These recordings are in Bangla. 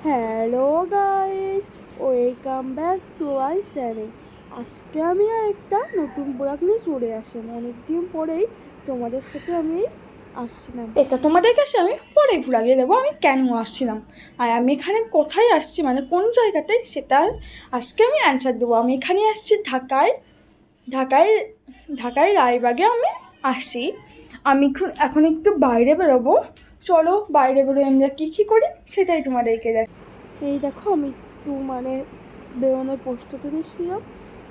Hello guys, welcome back to I channel. আজকে আমি একটা নতুন ব্লগ নিয়ে চলে আসলাম। অনেকদিন পরেই তোমাদের সাথে আমি আসছিলাম। এটা তোমাদের কাছে আমি পরেই ঘুরাইয়ে দেবো আমি কেন আসছিলাম আর আমি এখানে কোথায় আসছি, মানে কোন জায়গাতে, সেটার আজকে আমি অ্যান্সার দেবো। আমি এখানে আসছি ঢাকায় ঢাকায় ঢাকায় রায়বাগে আমি আসছি। আমি এখন একটু বাইরে বেরোবো। চলো বাইরে বেরোয় আমরা কী করি সেটাই তোমাদেরকে দেখ। এই দেখো, আমি একটু বেরোনোর প্রস্তুতি নিচ্ছিলাম।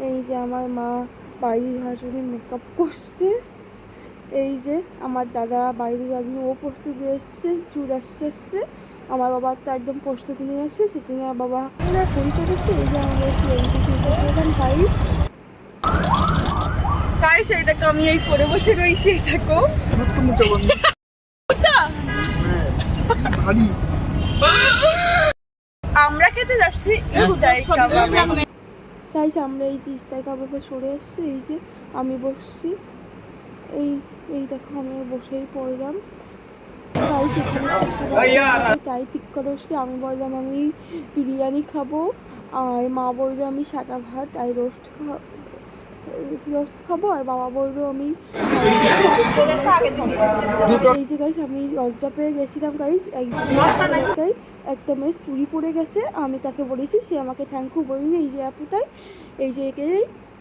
এই যে আমার মা বাইরে ঝাঁঝুরি মেকআপ করছে। এই যে আমার দাদা বাইরে ঝাঁঝুরি ও প্রস্তুতি এসছে, চুল আসছে। আমার বাবা তো একদম প্রস্তুতি নিয়ে আসছে, সেদিন আমার বাবা পরিচয় দিচ্ছে। এই যে আমাদের সিএনজি কিনতে পেলাম গাইস এই দেখো আমি এই পরে বসে রয়েছি, এই দেখো আমরা খেতে যাচ্ছি ইস্টার কাবাব। গাইস আমরা এই যে ইস্টার কাবাবে সরে আসছি। এই যে আমি বসছি, এই এই দেখো আমি বসেই পড়লাম। গাইস এখানে তাই ঠিক করে আসছি। আমি বললাম আমি বিরিয়ানি খাবো, আর মা বললো আমি সাদা ভাত আর রোস্ট খাবো, আর বাবা বললো আমি এই যে গাইস আমি লজ্জা পেয়ে গেছিলাম। গাইস একটা মেয়ে চুরি পড়ে গেছে, আমি তাকে বলেছি, সে আমাকে থ্যাংক ইউ বলিনি। এই যে আপুটাই, এই যে একে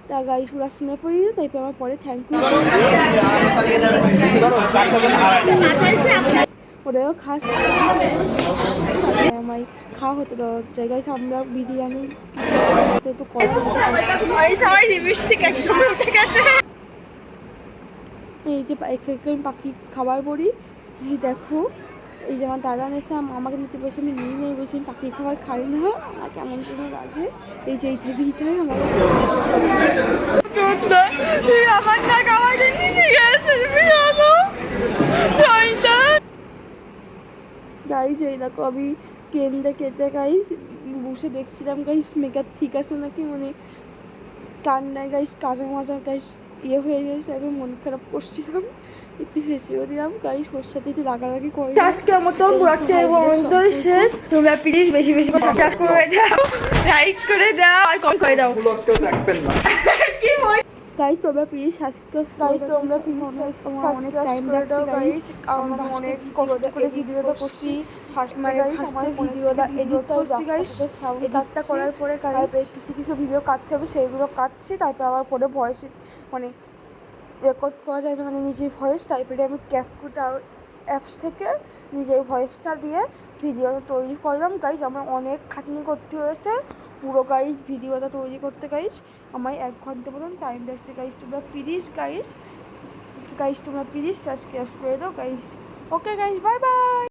তা গাইস ওরা শুনে পড়ি, তাইপর আমার পরে থ্যাংক ইউ ওরাও খাচ্ছে। আমায় খাওয়া হতো জায়গায় আমরা বিরিয়ানি তো করা এই যে আমি পাখি খাবার বলি। এই দেখো এই যে আমার দাদা নেছে আমাকে নিতে বসে, আমি নিয়ে নিয়ে বসে, আমি পাখি খাবার খাই না, আর কেমন যেন লাগে। এই যে এই টেবিলটাই আমার গাইস এই দেখো আমি কেটে গাইস বসে দেখছিলাম গাইস মেকআপ ঠিক আছে নাকি, কান্নায় গাইস কাজা মাজা গাইস হয়ে গেছে। আমি মন খারাপ করছিলাম, একটু হেসেও দিলাম গাইস, ওর সাথে একটু রাগারাগি করে। আজকের মতো ব্লগটা শেষ। তোমরা প্লিজ বেশি বেশি করে সাবস্ক্রাইব করে দাও, লাইক করে দাও আর কমেন্ট করে দাও। ব্লগটা দেখবেন না কি হয় গাইস, তোমরা প্লিজ সাবস্ক্রাইব গাইস, তোমরা প্লিজ সাবস্ক্রাইব করে দাও গাইস। আমরা অনেক কষ্ট করে ভিডিওটা করছি, আমার ভিডিওটা এডিট করছি গাইস। এডিটটা করার পরে গাইস কিছু ভিডিও কাটতে হবে, সেইগুলো কাটছি, তারপর আবার পরে ভয়েস রেকর্ড করা যায় না, নিজের ভয়েস, তারপরে আমি ক্যাপকাট অ্যাপস থেকে নিজের ভয়েসটা দিয়ে ভিডিওটা তৈরি করলাম গাইস। আমার অনেক খাটনি করতে হয়েছে পুরো গাইস ভিডিওটা তৈরি করতে গাইস। আমার 1 ঘন্টা মতন টাইম লাগছে গাইস। তোমরা প্লিজ তোমরা প্লিজ সাবস্ক্রাইব করে দাও guys. Okay guys, bye bye.